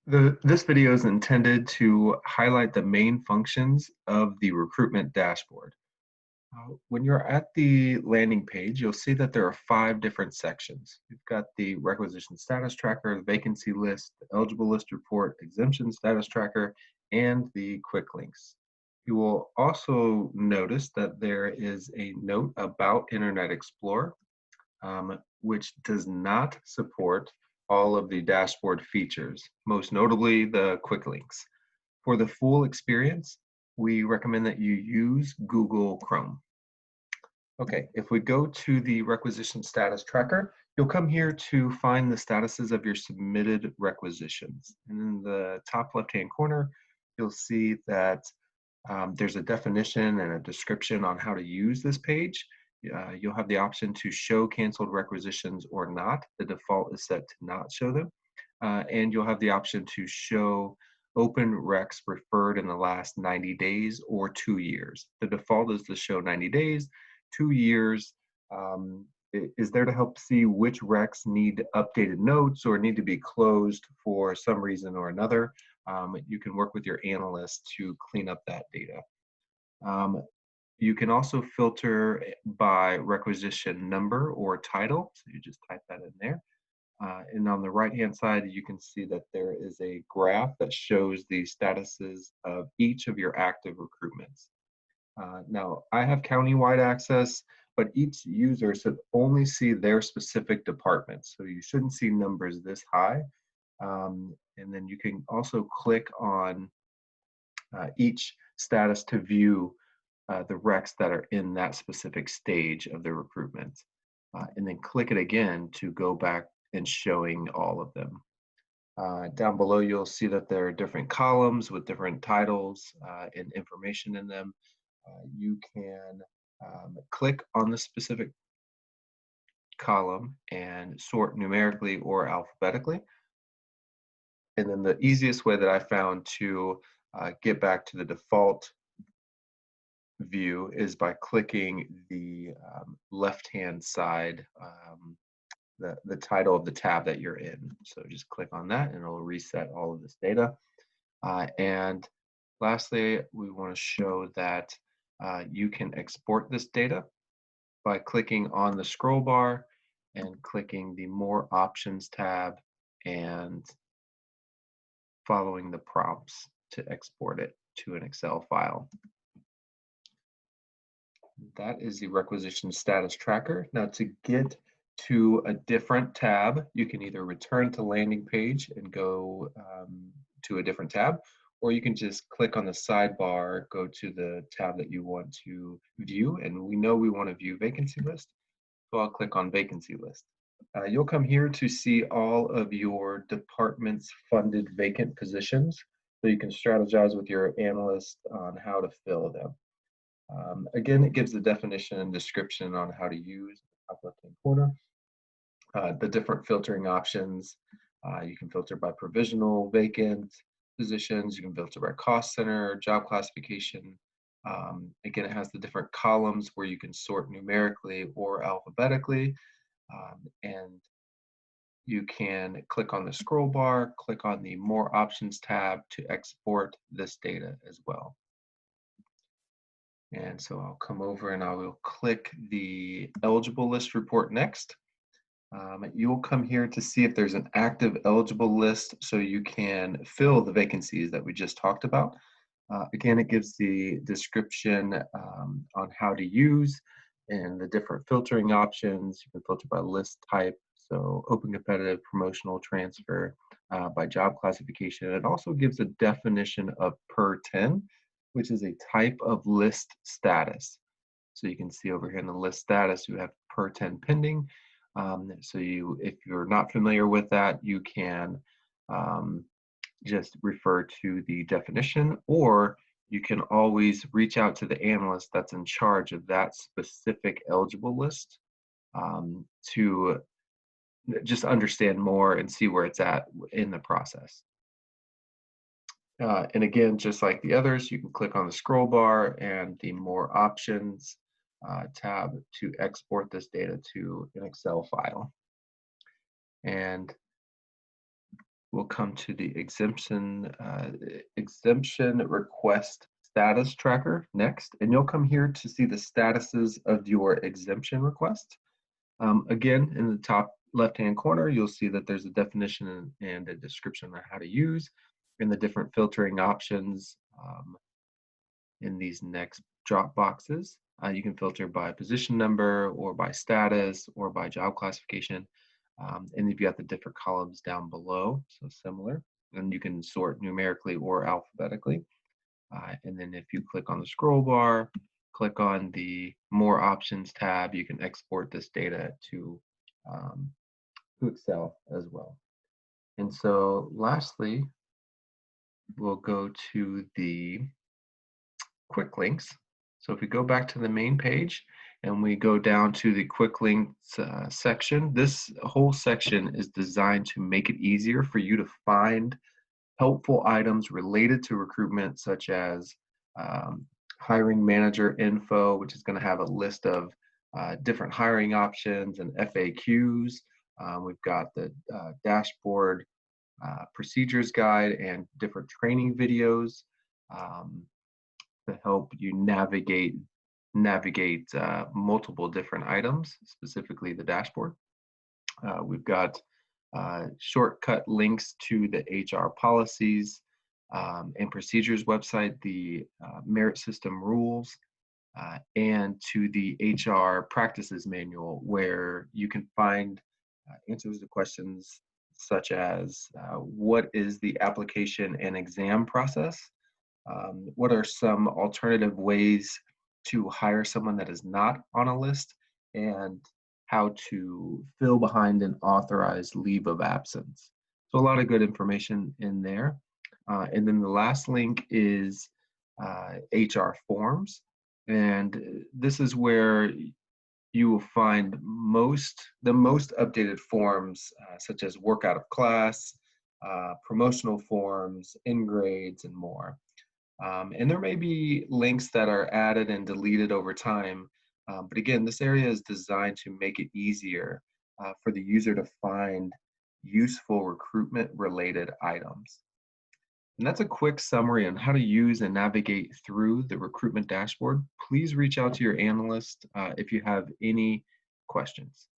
This video is intended to highlight the main functions of the recruitment dashboard. When you're at the landing page, you'll see that there are 5 different sections. You've got the requisition status tracker, the vacancy list, the eligible list report, exemption status tracker, and the quick links. You will also notice that there is a note about Internet Explorer, which does not support all of the dashboard features, most notably the quick links. For the full experience, we recommend that you use Google Chrome. Okay, if we go to the requisition status tracker, you'll come here to find the statuses of your submitted requisitions. And in the top left-hand corner, you'll see that there's a definition and a description on how to use this page. You'll have the option to show canceled requisitions or not. The default is set to not show them. And you'll have the option to show open recs referred in the last 90 days or 2 years. The default is to show 90 days. 2 years is there to help see which recs need updated notes or need to be closed for some reason or another. You can work with your analyst to clean up that data. You can also filter by requisition number or title, so you just type that in there. And on the right-hand side, you can see that there is a graph that shows the statuses of each of your active recruitments. Now, I have county-wide access, but each user should only see their specific department, so you shouldn't see numbers this high. And then you can also click on each status to view the recs that are in that specific stage of the recruitment. And then click it again to go back and showing all of them. Down below, you'll see that there are different columns with different titles and information in them. You can click on the specific column and sort numerically or alphabetically. And then the easiest way that I found to get back to the default view is by clicking the left-hand side, the title of the tab that you're in. So just click on that and it'll reset all of this data. And lastly, we want to show that you can export this data by clicking on the scroll bar and clicking the More Options tab and following the prompts to export it to an Excel file. That is the requisition status tracker. Now, to get to a different tab, you can either return to landing page and go to a different tab, or you can just click on the sidebar, go to the tab that you want to view, and we know we want to view vacancy list, so I'll click on vacancy list. You'll come here to see all of your department's funded vacant positions, so you can strategize with your analyst on how to fill them. Again, it gives the definition and description on how to use the top left-hand corner. The different filtering options. You can filter by provisional, vacant positions. You can filter by cost center, job classification. Again, it has the different columns where you can sort numerically or alphabetically. And you can click on the scroll bar, click on the More Options tab to export this data as well. And so I'll come over and I will click the eligible list report next. You'll come here to see if there's an active eligible list so you can fill the vacancies that we just talked about. Again, it gives the description on how to use and the different filtering options. You can filter by list type, so open, competitive, promotional, transfer, by job classification. It also gives a definition of per 10, which is a type of list status. So you can see over here in the list status, you have per 10 pending. So if you're not familiar with that, you can just refer to the definition, or you can always reach out to the analyst that's in charge of that specific eligible list to just understand more and see where it's at in the process. And again, just like the others, you can click on the scroll bar and the More Options tab to export this data to an Excel file. And we'll come to the exemption request status tracker next, and you'll come here to see the statuses of your exemption request. Again, in the top left-hand corner, you'll see that there's a definition and a description on how to use, and the different filtering options in these next drop boxes. You can filter by position number or by status or by job classification. And you've got the different columns down below, so similar. And you can sort numerically or alphabetically. And then if you click on the scroll bar, click on the More Options tab, you can export this data um, to Excel as well. And so lastly, we'll go to the quick links. So if we go back to the main page and we go down to the quick links section, this whole section is designed to make it easier for you to find helpful items related to recruitment, such as hiring manager info, which is going to have a list of different hiring options and FAQs. We've got the dashboard procedures guide and different training videos. To help you navigate multiple different items, specifically the dashboard. We've got shortcut links to the HR policies and procedures website, the merit system rules, and to the HR practices manual, where you can find answers to questions such as what is the application and exam process? What are some alternative ways to hire someone that is not on a list, and how to fill behind an authorized leave of absence? So a lot of good information in there. And then the last link is HR forms. And this is where you will find the most updated forms, such as work out of class, promotional forms, in grades, and more. And there may be links that are added and deleted over time. But again, this area is designed to make it easier for the user to find useful recruitment related items. And that's a quick summary on how to use and navigate through the recruitment dashboard. Please reach out to your analyst if you have any questions.